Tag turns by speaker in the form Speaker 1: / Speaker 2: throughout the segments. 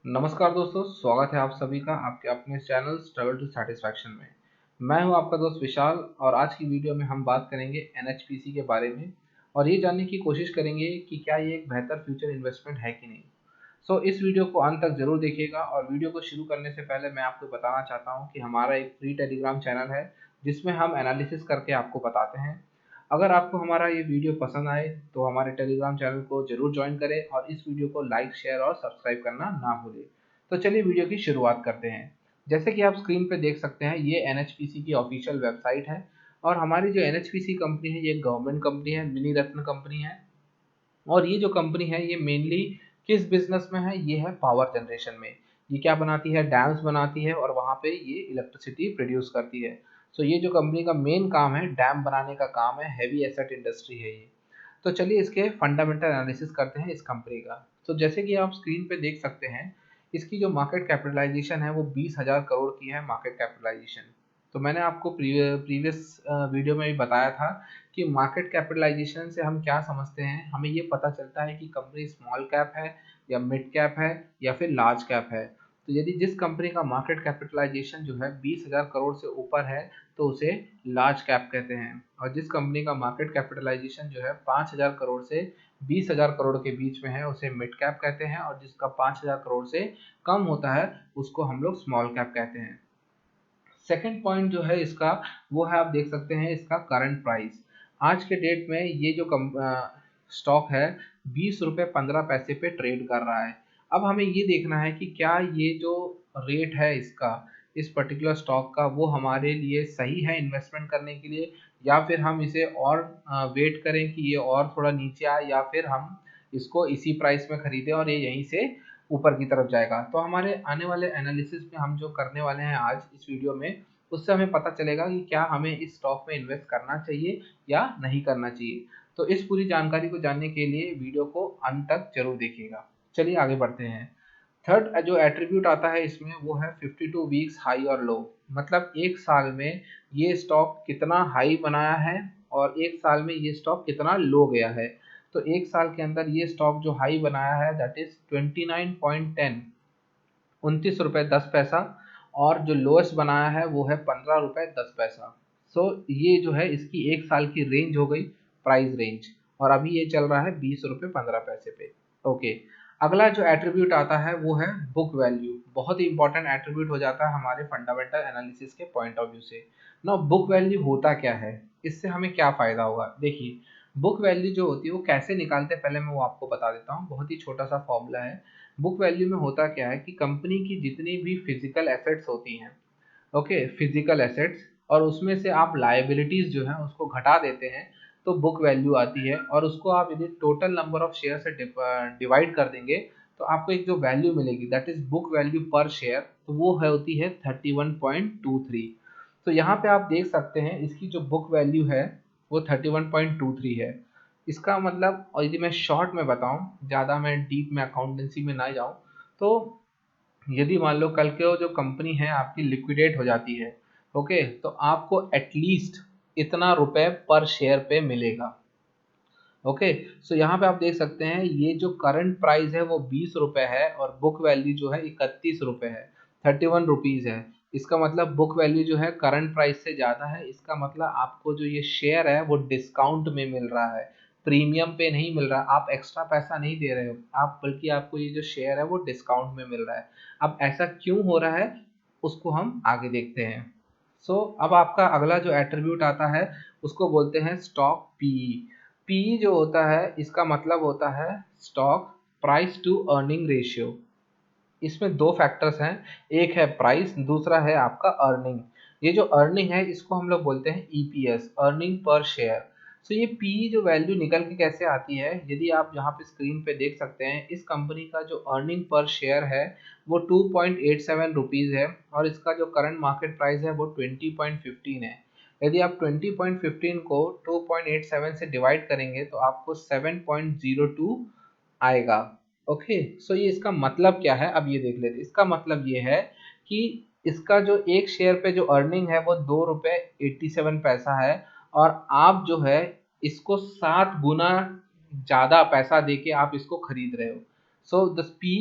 Speaker 1: नमस्कार दोस्तों, स्वागत है आप सभी का आपके अपने चैनल स्ट्रगल टू सैटिस्फैक्शन में। मैं हूं आपका दोस्त विशाल और आज की वीडियो में हम बात करेंगे एनएचपीसी के बारे में और ये जानने की कोशिश करेंगे कि क्या ये एक बेहतर फ्यूचर इन्वेस्टमेंट है कि नहीं। इस वीडियो को अंत तक जरूर देखिएगा और वीडियो को शुरू करने से पहले मैं आपको बताना चाहता हूँ कि हमारा एक फ्री टेलीग्राम चैनल है जिसमें हम एनालिसिस करके आपको बताते हैं। अगर आपको हमारा ये वीडियो पसंद आए तो हमारे टेलीग्राम चैनल को जरूर ज्वाइन करें और इस वीडियो को लाइक शेयर और सब्सक्राइब करना ना भूलें। तो चलिए वीडियो की शुरुआत करते हैं। जैसे कि आप स्क्रीन पे देख सकते हैं, ये एनएचपीसी की ऑफिशियल वेबसाइट है और हमारी जो एनएचपीसी कंपनी है ये गवर्नमेंट कंपनी है, मिनी रत्न कंपनी है। और ये जो कंपनी है ये मेनली किस बिजनेस में है, ये है पावर जनरेशन में। ये क्या बनाती है, डैम्स बनाती है और वहाँ पे ये इलेक्ट्रिसिटी प्रोड्यूस करती है। ये जो कंपनी का मेन काम है, डैम बनाने का काम है, हैवी एसेट इंडस्ट्री है ये। तो चलिए इसके फंडामेंटल एनालिसिस करते हैं इस कंपनी का। तो जैसे कि आप स्क्रीन पे देख सकते हैं, इसकी जो मार्केट कैपिटलाइजेशन है वो 20,000 करोड़ की है मार्केट कैपिटलाइजेशन। तो मैंने आपको प्रीवियस वीडियो में भी बताया था कि मार्केट कैपिटलाइजेशन से हम क्या समझते हैं। हमें ये पता चलता है कि कंपनी स्मॉल कैप है या मिड कैप है या फिर लार्ज कैप है। तो यदि जिस कंपनी का मार्केट कैपिटलाइजेशन जो है 20,000 करोड़ से ऊपर है तो उसे लार्ज कैप कहते हैं, और जिस कंपनी का मार्केट कैपिटलाइजेशन जो है 5,000 करोड़ से 20,000 करोड़ के बीच में है उसे मिड कैप कहते हैं, और जिसका 5,000 करोड़ से कम होता है उसको हम लोग स्मॉल कैप कहते हैं। सेकंड पॉइंट जो है इसका, वो है आप देख सकते हैं इसका करंट प्राइस। आज के डेट में ये जो स्टॉक है 20 रुपये 15 पैसे पे ट्रेड कर रहा है। अब हमें ये देखना है कि क्या ये जो रेट है इसका, इस पर्टिकुलर स्टॉक का, वो हमारे लिए सही है इन्वेस्टमेंट करने के लिए, या फिर हम इसे और वेट करें कि ये और थोड़ा नीचे आए, या फिर हम इसको इसी प्राइस में खरीदें और ये यहीं से ऊपर की तरफ जाएगा। तो हमारे आने वाले एनालिसिस में हम जो करने वाले हैं आज इस वीडियो में, उससे हमें पता चलेगा कि क्या हमें इस स्टॉक में इन्वेस्ट करना चाहिए या नहीं करना चाहिए। तो इस पूरी जानकारी को जानने के लिए वीडियो को अंत तक जरूर देखिएगा। चलिए आगे बढ़ते हैं। थर्ड जो एट्रीब्यूट आता है इसमें वो है 52 वीक्स हाई और लो। मतलब एक साल में ये स्टॉक कितना हाई बनाया है और एक साल में ये स्टॉक कितना लो गया है। तो एक साल के अंदर ये स्टॉक जो हाई बनाया है दैट इज 29.10, 29 रुपये 10 पैसा, और जो लोएस्ट बनाया है वो है 15 रुपये 10 पैसा। ये जो है इसकी एक साल की रेंज हो गई, प्राइस रेंज, और अभी ये चल रहा है 20 रुपये 15 पैसे पे। ओके, अगला जो एट्रीब्यूट आता है वो है बुक वैल्यू। बहुत ही इंपॉर्टेंट एट्रीब्यूट हो जाता है हमारे फंडामेंटल एनालिसिस के पॉइंट ऑफ व्यू से। ना बुक वैल्यू होता क्या है, इससे हमें क्या फायदा होगा। देखिए, बुक वैल्यू जो होती है वो कैसे निकालते हैं पहले मैं वो आपको बता देता हूँ। बहुत ही छोटा सा फॉर्मूला है। बुक वैल्यू में होता क्या है कि कंपनी की जितनी भी फिजिकल एसेट्स होती हैं, ओके, फिजिकल एसेट्स, और उसमें से आप लायबिलिटीज जो है उसको घटा देते हैं तो बुक वैल्यू आती है, और उसको आप यदि टोटल नंबर ऑफ शेयर से डिवाइड कर देंगे तो आपको एक जो वैल्यू मिलेगी दैट इज बुक वैल्यू पर शेयर, तो वो है होती है 31.23। तो यहाँ पे आप देख सकते हैं इसकी जो बुक वैल्यू है वो 31.23 है। इसका मतलब, और यदि मैं शॉर्ट में बताऊं, ज़्यादा मैं डीप में अकाउंटेंसी में ना जाऊं, तो यदि मान लो कल के वो जो कंपनी है आपकी लिक्विडेट हो जाती है, ओके, तो आपको एटलीस्ट इतना रुपए पर शेयर पे मिलेगा। ओके, यहाँ पे आप देख सकते हैं ये जो करंट प्राइस है वो 20 रुपए है और बुक वैल्यू जो है 31 रुपए है, 31 रुपीज है। इसका मतलब बुक वैल्यू जो है करंट प्राइस से ज़्यादा है। इसका मतलब आपको जो ये शेयर है वो डिस्काउंट में मिल रहा है, प्रीमियम पे नहीं मिल रहा। आप एक्स्ट्रा पैसा नहीं दे रहे हो आप, बल्कि आपको ये जो शेयर है वो डिस्काउंट में मिल रहा है। अब ऐसा क्यों हो रहा है उसको हम आगे देखते हैं। अब आपका अगला जो एट्रीब्यूट आता है उसको बोलते हैं स्टॉक पीई। पीई जो होता है इसका मतलब होता है stock price to earning ratio. इसमें दो फैक्टर्स हैं, एक है प्राइस, दूसरा है आपका अर्निंग। ये जो अर्निंग है इसको हम लोग बोलते हैं ईपीएस, अर्निंग पर शेयर। ये पीई जो वैल्यू निकल के कैसे आती है, यदि आप यहाँ पे स्क्रीन पे देख सकते हैं, इस कंपनी का जो अर्निंग पर शेयर है वो 2.87 रुपीज़ है और इसका जो करंट मार्केट प्राइस है वो 20.15 है। यदि आप 20.15 को 2.87 से डिवाइड करेंगे तो आपको 7.02 आएगा। ओके, ये इसका मतलब क्या है, अब ये देख लेते हैं। इसका मतलब ये है कि इसका जो एक शेयर पे जो अर्निंग है वो 2 रुपये 87 पैसा है, और आप जो है इसको 7 गुना ज़्यादा पैसा देके आप इसको खरीद रहे हो। So the P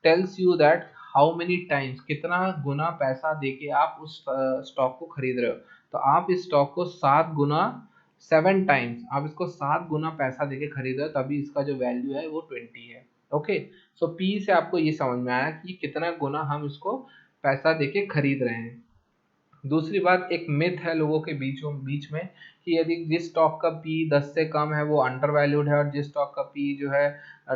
Speaker 1: tells you that how many times, कितना गुना पैसा देके आप उस स्टॉक को खरीद रहे हो। तो आप इस स्टॉक को 7 गुना, 7 टाइम्स आप इसको 7 गुना पैसा देके खरीद रहे हो, तभी इसका जो वैल्यू है वो 20 है। ओके, सो पी से आपको ये समझ में आया कि कितना गुना हम इसको पैसा देके खरीद रहे हैं। दूसरी बात, एक मिथ है लोगों के बीच में कि यदि जिस स्टॉक का पी 10 से कम है वो अंडर वैल्यूड है, और जिस स्टॉक का पी जो है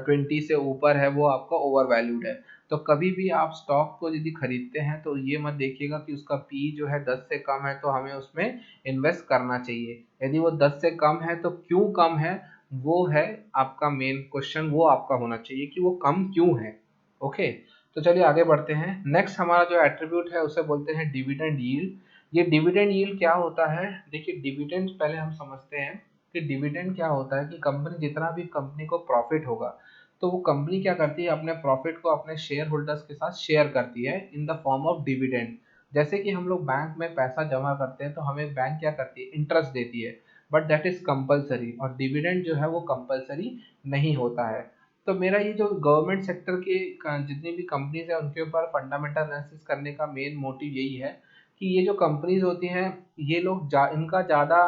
Speaker 1: 20 से ऊपर है वो आपका ओवर वैल्यूड है। तो कभी भी आप स्टॉक को यदि खरीदते हैं तो ये मत देखिएगा कि उसका पी जो है 10 से कम है तो हमें उसमें इन्वेस्ट करना चाहिए। यदि वो 10 से कम है तो क्यों कम है, वो है आपका मेन क्वेश्चन, वो आपका होना चाहिए कि वो कम क्यों है। ओके, तो चलिए आगे बढ़ते हैं। नेक्स्ट हमारा जो एट्रीब्यूट है उसे बोलते हैं डिविडेंड यील्ड। ये डिविडेंड यील्ड क्या होता है? देखिए, डिविडेंड पहले हम समझते हैं कि डिविडेंड क्या होता है कि कंपनी, जितना भी कंपनी को प्रॉफिट होगा तो वो कंपनी क्या करती है, अपने प्रॉफिट को अपने शेयर होल्डर्स के साथ शेयर करती है in the form of dividend. जैसे कि हम लोग बैंक में पैसा जमा करते हैं तो हमें बैंक क्या करती है, इंटरेस्ट देती है, बट दैट इज कंपलसरी, और डिविडेंड जो है वो कंपलसरी नहीं होता है। तो मेरा ये जो गवर्नमेंट सेक्टर के जितनी भी कंपनीज है उनके ऊपर फंडामेंटल एनालिसिस करने का मेन मोटिव यही है कि ये जो कंपनीज होती हैं ये लोग इनका ज़्यादा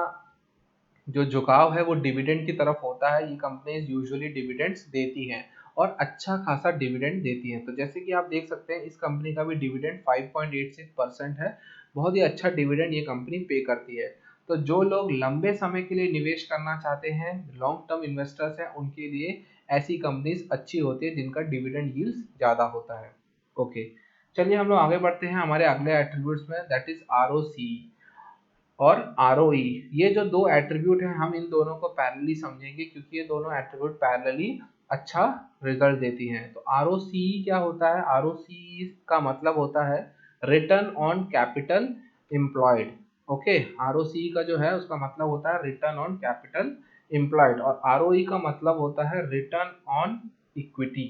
Speaker 1: जो झुकाव है वो डिविडेंड की तरफ होता है। ये कंपनीज यूजुअली डिविडेंड्स देती हैं और अच्छा खासा डिविडेंड देती हैं। तो जैसे कि आप देख सकते हैं इस कंपनी का भी डिविडेंड 5.86% है। बहुत ही अच्छा डिविडेंड ये कंपनी पे करती है। तो जो लोग लंबे समय के लिए निवेश करना चाहते हैं, लॉन्ग टर्म इन्वेस्टर्स हैं, उनके लिए ऐसी कंपनीज अच्छी होती है जिनका डिविडेंड यील्ड ज़्यादा होता है। ओके, चलिए हम लोग आगे बढ़ते हैं हमारे अगले एट्रीब्यूट्स में, दैट इज आरओसी और आरओई। ये जो दो एट्रीब्यूट हैं हम इन दोनों को पैरेलली समझेंगे क्योंकि ये दोनों एट्रीब्यूट पैरेलली अच्छा रिजल्ट देती हैं। तो आरओसी क्या होता है? आरओसी का मतलब होता है return on capital employed. Okay, ROC का जो है उसका मतलब होता है रिटर्न ऑन कैपिटल एम्प्लॉयड, और आरओई का मतलब होता है return on equity.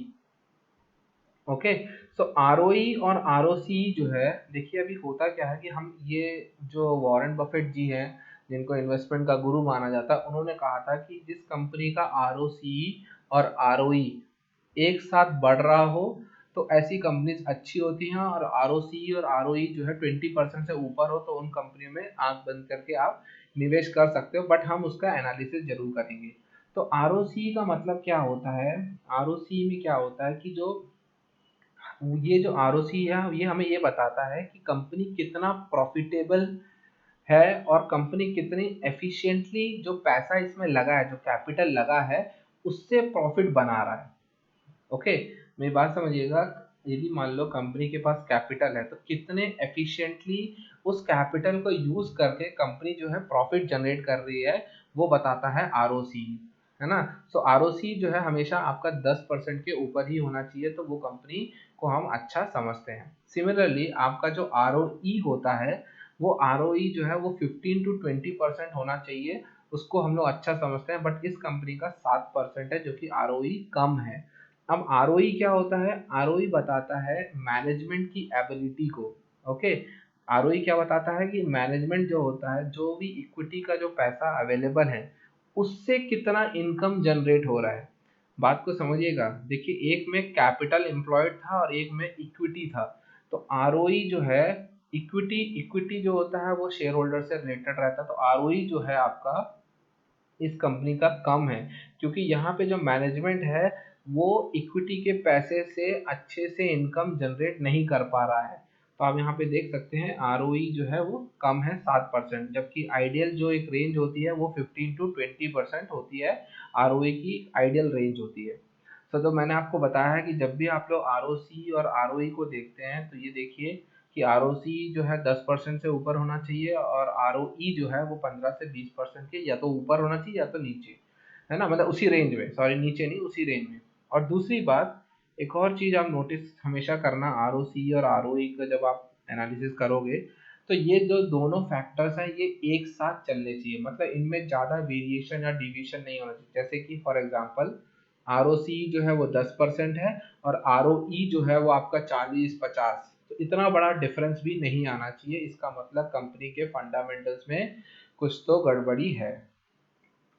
Speaker 1: Okay, so ROE और आरओसी जो है, देखिए अभी होता क्या है कि हम ये जो वॉरेन बफेट जी हैं जिनको इन्वेस्टमेंट का गुरु माना जाता है, उन्होंने कहा था कि जिस कंपनी का आरओसी और आरओई एक साथ बढ़ रहा हो तो ऐसी कंपनीज अच्छी होती हैं, और आरओसी और आरओई जो है 20% से ऊपर हो तो उन कंपनियों में आंख बंद करके आप निवेश कर सकते हो, बट हम उसका एनालिसिस जरूर करेंगे। तो आरओसी का मतलब क्या होता है? आरओसी में क्या होता है कि जो ये जो आरओसी है ये हमें ये बताता है कि कंपनी कितना प्रॉफिटेबल है और कंपनी कितनी एफिशिएंटली जो पैसा इसमें लगा है, जो कैपिटल लगा है, उससे प्रॉफिट बना रहा है। ओके, मेरी बात समझिएगा। यदि मान लो कंपनी के पास कैपिटल है तो कितने एफिशिएंटली उस कैपिटल को यूज करके कंपनी जो है प्रॉफिट जनरेट कर रही है, वो बताता है आरओसी, है ना। सो आरओसी जो है हमेशा आपका 10% के ऊपर ही होना चाहिए, तो वो कंपनी को हम अच्छा समझते हैं। सिमिलरली आपका जो आरओई होता है, वो आरओई जो है वो 15 to 20% होना चाहिए, उसको हम लोग अच्छा समझते हैं, बट इस कंपनी का 7% है जो कि आरओई कम है। अब आरओई क्या होता है? आरओई बताता है मैनेजमेंट की एबिलिटी को। ओके, आरओई क्या बताता है कि मैनेजमेंट जो होता है, जो भी इक्विटी का जो पैसा अवेलेबल है उससे कितना इनकम जनरेट हो रहा है। बात को समझिएगा, देखिए एक में कैपिटल एम्प्लॉयड था और एक में इक्विटी था। तो आरओई जो है, इक्विटी इक्विटी जो होता है वो शेयर होल्डर से रिलेटेड रहता है, तो आरओई जो है आपका इस कंपनी का कम है, क्योंकि यहाँ पे जो मैनेजमेंट है वो इक्विटी के पैसे से अच्छे से इनकम जनरेट नहीं कर पा रहा है। तो आप यहाँ पे देख सकते हैं आरओई जो है वो कम है 7%, जबकि आइडियल जो एक रेंज होती है वो 15 to 20% होती है, आरओई की आइडियल रेंज होती है। तो मैंने आपको बताया है कि जब भी आप लोग आरओसी और आरओई को देखते हैं तो ये देखिए कि आरओसी जो है 10% से ऊपर होना चाहिए और आरओई जो है वो 15 से 20% के या तो ऊपर होना चाहिए या तो नीचे, है ना, मतलब उसी रेंज में, सॉरी नीचे नहीं, उसी रेंज में। और दूसरी बात, एक और चीज़ आप नोटिस हमेशा करना, आरओसी और आरओई का जब आप एनालिसिस करोगे तो ये जो दोनों फैक्टर्स हैं ये एक साथ चलने चाहिए, मतलब इनमें ज़्यादा वेरिएशन या डिविएशन नहीं होना चाहिए। जैसे कि फॉर एग्जांपल आरओसी जो है वो 10% है और आरओई जो है वो आपका 40-50, तो इतना बड़ा डिफरेंस भी नहीं आना चाहिए। इसका मतलब कंपनी के फंडामेंटल्स में कुछ तो गड़बड़ी है।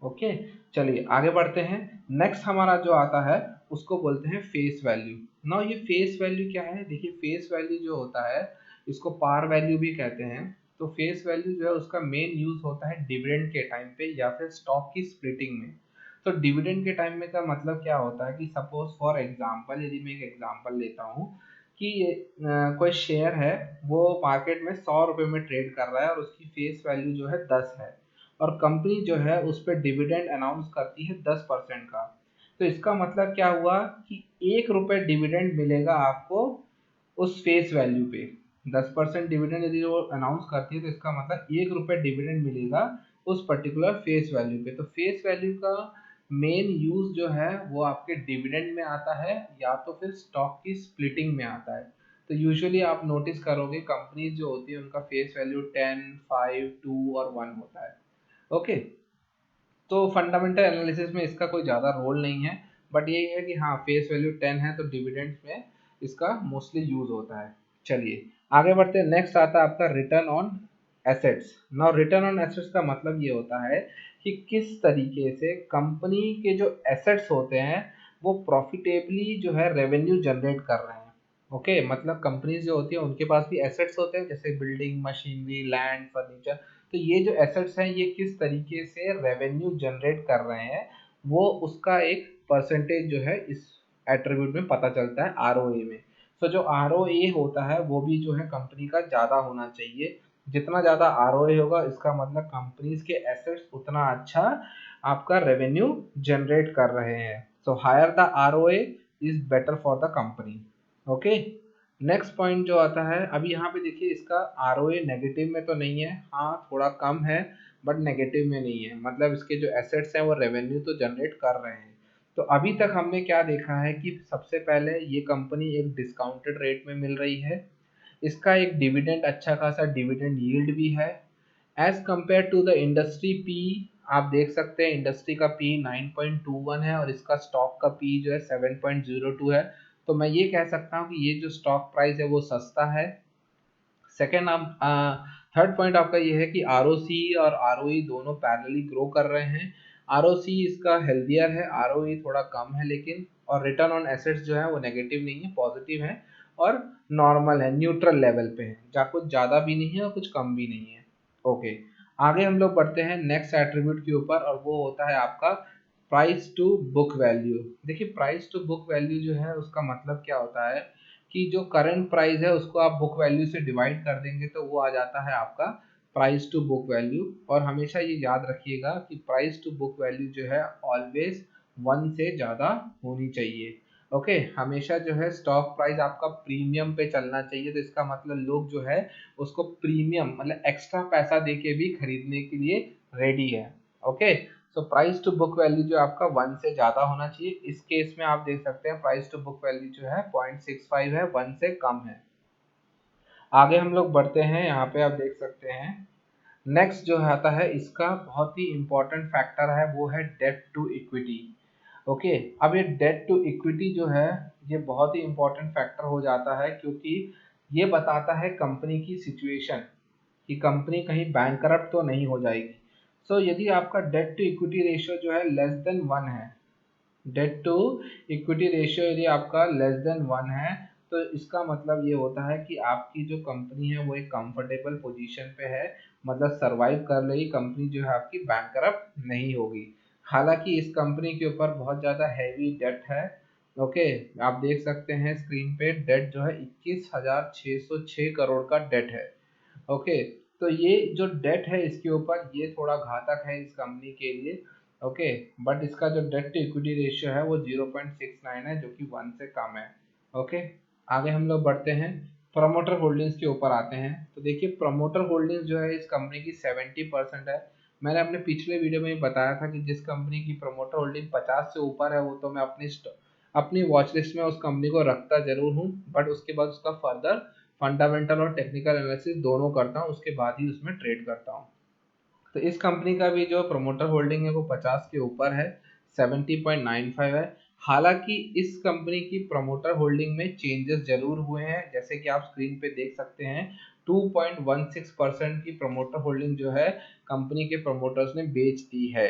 Speaker 1: ओके, चलिए आगे बढ़ते हैं। नेक्स्ट हमारा जो आता है उसको बोलते हैं फेस वैल्यू। नाउ ये फेस वैल्यू क्या है, देखिए फेस वैल्यू जो होता है इसको पार वैल्यू भी कहते हैं। तो फेस वैल्यू जो है उसका मेन यूज होता है डिविडेंड के टाइम पे या फिर स्टॉक की स्प्लिटिंग में। तो डिविडेंड के टाइम में का मतलब क्या होता है कि सपोज फॉर एग्जांपल, यदि मैं एक एग्जांपल लेता हूँ कि कोई शेयर है वो मार्केट में 100 रुपये में ट्रेड कर रहा है और उसकी फेस वैल्यू जो है 10 है, और कंपनी जो है उस पर डिविडेंड अनाउंस करती है 10% का। तो इसका मतलब क्या हुआ कि 1 रुपये डिविडेंड मिलेगा आपको उस फेस वैल्यू पे। 10% डिविडेंड यदि वो अनाउंस करती है तो इसका मतलब 1 रुपये डिविडेंड मिलेगा उस पर्टिकुलर फेस वैल्यू पे। तो फेस वैल्यू का मेन यूज जो है वो आपके डिविडेंड में आता है या तो फिर स्टॉक की स्प्लिटिंग में आता है। तो यूजुअली आप नोटिस करोगे कंपनीज जो होती है उनका फेस वैल्यू 10, 5, 2 और 1 होता है। ओके, तो फंडामेंटल एनालिसिस में इसका कोई ज़्यादा रोल नहीं है, बट ये है कि हाँ फेस वैल्यू 10 है तो डिविडेंड्स में इसका मोस्टली यूज होता है। चलिए आगे बढ़ते हैं। नेक्स्ट आता है आपका return on assets. Now return on assets का मतलब ये होता है कि किस तरीके से कंपनी के जो एसेट्स होते हैं वो प्रॉफिटेबली जो है रेवेन्यू जनरेट कर रहे हैं। ओके, मतलब कंपनीज जो होती है उनके पास भी एसेट्स होते हैं जैसे बिल्डिंग, मशीनरी, लैंड, फर्नीचर। तो ये जो एसेट्स हैं ये किस तरीके से रेवेन्यू जनरेट कर रहे हैं वो उसका एक परसेंटेज जो है इस एट्रीब्यूट में पता चलता है आरओए में। तो जो आरओए होता है वो भी जो है कंपनी का ज़्यादा होना चाहिए। जितना ज़्यादा आरओए होगा इसका मतलब कंपनीज के एसेट्स उतना अच्छा आपका रेवेन्यू जनरेट कर रहे हैं। So higher the ROA is better for the company. Okay, next point जो आता है, अभी यहाँ पे देखिए इसका आरओए नेगेटिव में तो नहीं है, हाँ थोड़ा कम है बट नेगेटिव में नहीं है, मतलब इसके जो एसेट्स हैं वो रेवेन्यू तो जनरेट कर रहे हैं। तो अभी तक हमने क्या देखा है कि सबसे पहले ये कंपनी एक डिस्काउंटेड रेट में मिल रही है, इसका एक डिविडेंड अच्छा खासा डिविडेंड यील्ड भी है। As compare to the industry P, आप देख सकते हैं इंडस्ट्री का पी 9.21 है और इसका स्टॉक का पी जो है 7.02 है। तो मैं ये कह सकता हूँ कि ये जो स्टॉक प्राइस है वो सस्ता है। सेकेंड आप थर्ड पॉइंट आपका ये है कि आरओसी और आरओई दोनों पैरेलली ग्रो कर रहे हैं। आरओसी इसका हेल्दियर है, आरओई थोड़ा कम है लेकिन, और रिटर्न ऑन एसेट्स जो है वो नेगेटिव नहीं है, पॉजिटिव है और नॉर्मल है, न्यूट्रल लेवल पे है, जहाँ कुछ ज़्यादा भी नहीं है और कुछ कम भी नहीं है। ओके, आगे हम लोग बढ़ते हैं नेक्स्ट एट्रीब्यूट के ऊपर और वो होता है आपका प्राइस टू बुक वैल्यू। देखिए प्राइस टू बुक वैल्यू जो है उसका मतलब क्या होता है कि जो करंट प्राइस है उसको आप बुक वैल्यू से डिवाइड कर देंगे तो वो आ जाता है आपका प्राइस टू बुक वैल्यू। और हमेशा ये याद रखिएगा कि प्राइस टू बुक वैल्यू जो है ऑलवेज 1 से ज़्यादा होनी चाहिए। ओके, हमेशा जो है स्टॉक प्राइस आपका प्रीमियम पे चलना चाहिए, तो इसका मतलब लोग जो है उसको प्रीमियम मतलब एक्स्ट्रा पैसा दे के भी खरीदने के लिए रेडी है। Okay, so price to book value जो आपका 1 से ज़्यादा होना चाहिए। इस केस में आप देख सकते हैं प्राइस टू बुक वैल्यू जो है 0.65 है, 1 से कम है। आगे हम लोग बढ़ते हैं, यहाँ पे आप देख सकते हैं नेक्स्ट जो आता है इसका बहुत ही इंपॉर्टेंट फैक्टर है वो है डेट टू इक्विटी। ओके, अब ये डेट टू इक्विटी जो है ये बहुत ही इंपॉर्टेंट फैक्टर हो जाता है क्योंकि ये बताता है कंपनी की सिचुएशन कि कंपनी कहीं बैंकरप्ट तो नहीं हो जाएगी। सो यदि आपका डेट टू इक्विटी रेशियो जो है लेस देन 1 है, डेट टू इक्विटी रेशियो यदि आपका लेस देन 1 है तो इसका मतलब ये होता है कि आपकी जो कंपनी है वो एक कंफर्टेबल पोजीशन पे है, मतलब सरवाइव कर लेगी कंपनी जो है आपकी, बैंकरप्ट नहीं होगी। हालांकि इस कंपनी के ऊपर बहुत ज़्यादा हैवी डेट है। ओके, आप देख सकते हैं स्क्रीन पे डेट जो है 21,606 करोड़ का डेट है। ओके, तो ये जो डेट है इसके ऊपर ये थोड़ा घातक है इस कंपनी के लिए। ओके, बट इसका जो डेट टू इक्विटी रेशियो है वो 0.69 है जो कि 1 से कम है। ओके, आगे हम लोग बढ़ते हैं, प्रमोटर होल्डिंग्स के ऊपर आते हैं। तो देखिए प्रमोटर होल्डिंग्स जो है इस कंपनी की 70% है। मैंने अपने पिछले वीडियो में बताया था कि जिस कंपनी की प्रमोटर होल्डिंग 50 से ऊपर है वो तो मैं अपनी वॉच लिस्ट में उस कंपनी को रखता जरूर हूँ, बट उसके बाद उसका फर्दर फंडामेंटल और टेक्निकल एनालिसिस दोनों करता हूँ, उसके बाद ही उसमें ट्रेड करता हूँ। तो इस कंपनी का भी जो प्रमोटर होल्डिंग है वो 50 के ऊपर है, 70.95 है। हालांकि इस कंपनी की प्रमोटर होल्डिंग में चेंजेस जरूर हुए हैं, जैसे कि आप स्क्रीन पे देख सकते हैं 2.16% की प्रमोटर होल्डिंग जो है कंपनी के प्रमोटर्स ने बेच दी है।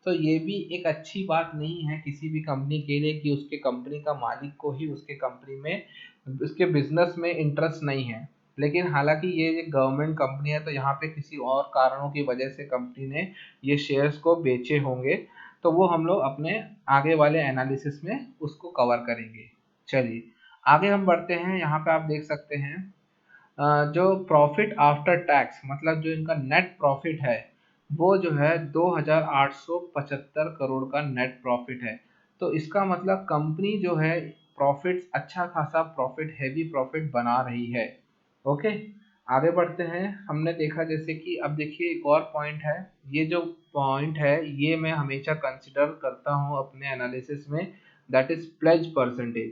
Speaker 1: तो ये भी एक अच्छी बात नहीं है किसी भी कंपनी के लिए कि उसके कंपनी का मालिक को ही उसके कंपनी में उसके बिजनेस में इंटरेस्ट नहीं है। लेकिन हालांकि ये गवर्नमेंट कंपनी है तो यहाँ पे किसी और कारणों की वजह से कंपनी ने ये शेयर्स को बेचे होंगे, तो वो हम लोग अपने आगे वाले एनालिसिस में उसको कवर करेंगे। चलिए आगे हम बढ़ते हैं। यहाँ पे आप देख सकते हैं जो प्रॉफिट आफ्टर टैक्स मतलब जो इनका नेट प्रॉफिट है वो जो है 2875 करोड़ का नेट प्रॉफिट है। तो इसका मतलब कंपनी जो है प्रॉफिट अच्छा खासा प्रॉफिट हैवी प्रॉफिट बना रही है। ओके आगे बढ़ते हैं। हमने देखा जैसे कि अब देखिए एक और पॉइंट है, ये जो पॉइंट है ये मैं हमेशा कंसिडर करता हूँ अपने एनालिसिस में, that is pledge percentage.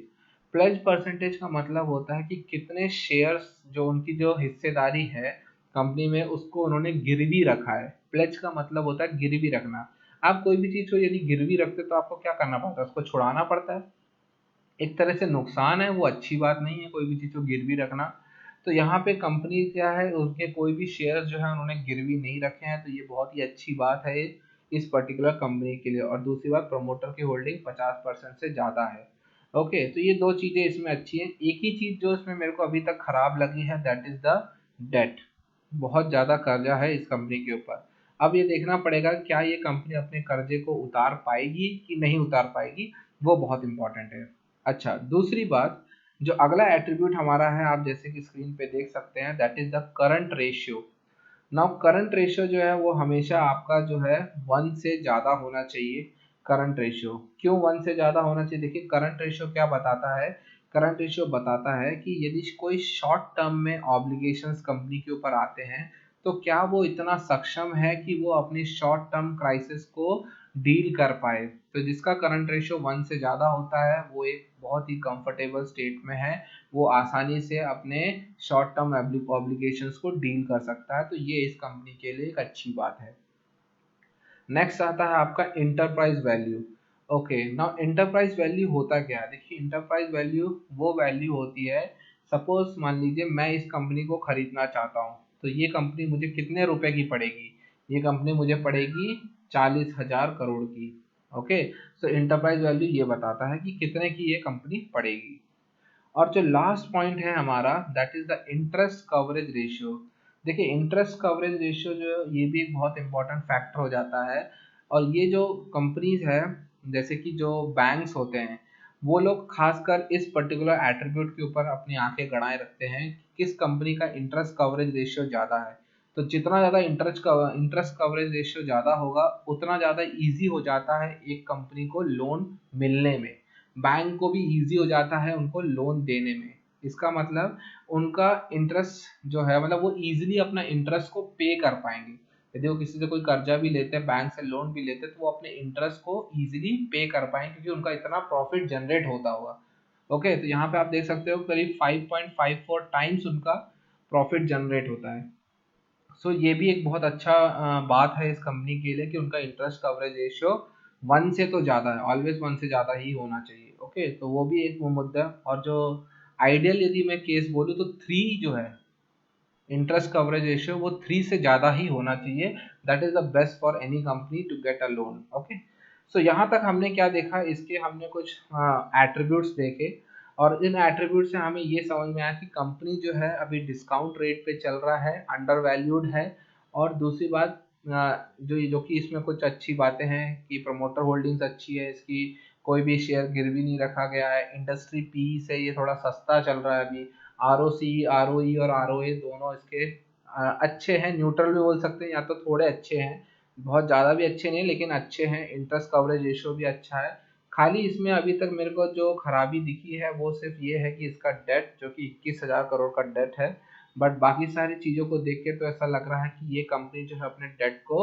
Speaker 1: Pledge percentage का मतलब होता है कि कितने शेयर्स जो उनकी जो हिस्सेदारी है कंपनी में उसको उन्होंने गिरवी रखा है। प्लेज का मतलब होता है गिरवी रखना। आप कोई भी चीज को यदि गिरवी रखते तो आपको क्या करना पड़ता है, उसको छुड़ाना पड़ता है। एक तरह से नुकसान है, वो अच्छी बात नहीं है कोई भी चीज को गिरवी रखना। तो यहाँ पे कंपनी क्या है उनके कोई भी शेयर जो है उन्होंने गिरवी नहीं रखे हैं, तो ये बहुत ही अच्छी बात है इस पर्टिकुलर कंपनी के लिए। और दूसरी बात प्रमोटर की होल्डिंग 50% से ज्यादा है। ओके तो ये दो चीजें इसमें अच्छी हैं। एक ही चीज जो इसमें मेरे को अभी तक खराब लगी है दैट इज द डेट। बहुत ज्यादा कर्जा है इस कंपनी के ऊपर। अब ये देखना पड़ेगा क्या ये कंपनी अपने कर्जे को उतार पाएगी कि नहीं उतार पाएगी, वो बहुत इंपॉर्टेंट है। अच्छा दूसरी बात, जो अगला एट्रीब्यूट हमारा है आप जैसे कि स्क्रीन पे देख सकते हैं that is the current ratio. Now current ratio जो है वो हमेशा आपका जो है 1 से ज़्यादा होना चाहिए। करंट रेशियो क्यों 1 से ज़्यादा होना चाहिए, देखिए करंट रेशियो क्या बताता है। करंट रेशियो बताता है कि यदि कोई शॉर्ट टर्म में ऑब्लिगेशंस कंपनी के ऊपर आते हैं तो क्या वो इतना सक्षम है कि वो अपनी शॉर्ट टर्म क्राइसिस को डील कर पाए। तो जिसका करंट रेशियो 1 से ज़्यादा होता है वो एक बहुत ही कंफर्टेबल स्टेट में है, वो आसानी से अपने शॉर्ट टर्म ऑब्लिगेशंस को डील कर सकता है। तो ये इस कंपनी के लिए एक अच्छी बात है। नेक्स्ट आता है आपका enterprise value. Okay now enterprise value होता क्या है, देखिए इंटरप्राइज वैल्यू वो वैल्यू होती है, सपोज मान लीजिए मैं इस कंपनी को खरीदना चाहता हूँ तो ये कंपनी मुझे कितने रुपए की पड़ेगी, ये कंपनी मुझे पड़ेगी 40,000 करोड़ की। ओके सो इंटरप्राइज वैल्यू ये बताता है कि कितने की ये कंपनी पड़ेगी। और जो लास्ट पॉइंट है हमारा that is the interest coverage ratio. देखिए इंटरेस्ट कवरेज रेशियो जो ये भी एक बहुत इंपॉर्टेंट फैक्टर हो जाता है। और ये जो कंपनीज है जैसे कि जो बैंक्स होते हैं वो लोग खासकर इस पर्टिकुलर एट्रीब्यूट के ऊपर अपनी आंखें गड़ाए रखते हैं कि किस कंपनी का इंटरेस्ट कवरेज रेशियो ज़्यादा है। तो जितना ज़्यादा इंटरेस्ट कवरेज रेशियो ज़्यादा होगा उतना ज़्यादा इजी हो जाता है एक कंपनी को लोन मिलने में, बैंक को भी इजी हो जाता है उनको लोन देने में। इसका मतलब उनका इंटरेस्ट जो है मतलब वो इजीली अपना इंटरेस्ट को पे कर पाएंगे। यदि वो किसी से कोई कर्जा भी लेते हैं बैंक से लोन भी लेते हैं तो वो अपने इंटरेस्ट को इजीली पे कर पाएंगे क्योंकि उनका इतना प्रॉफिट जनरेट होता होगा। ओके तो यहाँ पे आप देख सकते हो करीब 5.54 टाइम्स उनका प्रॉफिट जनरेट होता है। सो ये भी एक बहुत अच्छा बात है इस कंपनी के लिए कि उनका इंटरेस्ट कवरेज रेशियो 1 से तो ज़्यादा है, ऑलवेज 1 से ज़्यादा ही होना चाहिए। ओके तो वो भी एक वो मुद्दा है। और जो आइडियल यदि मैं केस बोलूँ तो 3 जो है इंटरेस्ट कवरेज रेशियो वो 3 से ज़्यादा ही होना चाहिए। That is the best for any company to get a loan. Okay so यहाँ तक हमने क्या देखा, इसके हमने कुछ एट्रीब्यूट्स देखे और इन एट्रीब्यूट से हमें ये समझ में आया कि कंपनी जो है अभी डिस्काउंट रेट पे चल रहा है, अंडर वैल्यूड है। और दूसरी बात जो कि इसमें कुछ अच्छी बातें हैं कि प्रमोटर होल्डिंग्स अच्छी है इसकी, कोई भी शेयर गिरवी नहीं रखा गया है, इंडस्ट्री पी से ये थोड़ा सस्ता चल रहा है अभी, R O C R O ई और आर ओ ए दोनों इसके अच्छे हैं, न्यूट्रल भी बोल सकते हैं या तो थोड़े अच्छे हैं, बहुत ज़्यादा भी अच्छे नहीं लेकिन अच्छे हैं। इंटरेस्ट कवरेज रेशियो भी अच्छा है। खाली इसमें अभी तक मेरे को जो खराबी दिखी है वो सिर्फ ये है कि इसका डेट जो कि 21,000 करोड़ का डेट है। बट बाकी सारी चीज़ों को देख के तो ऐसा लग रहा है कि ये कंपनी जो है अपने डेट को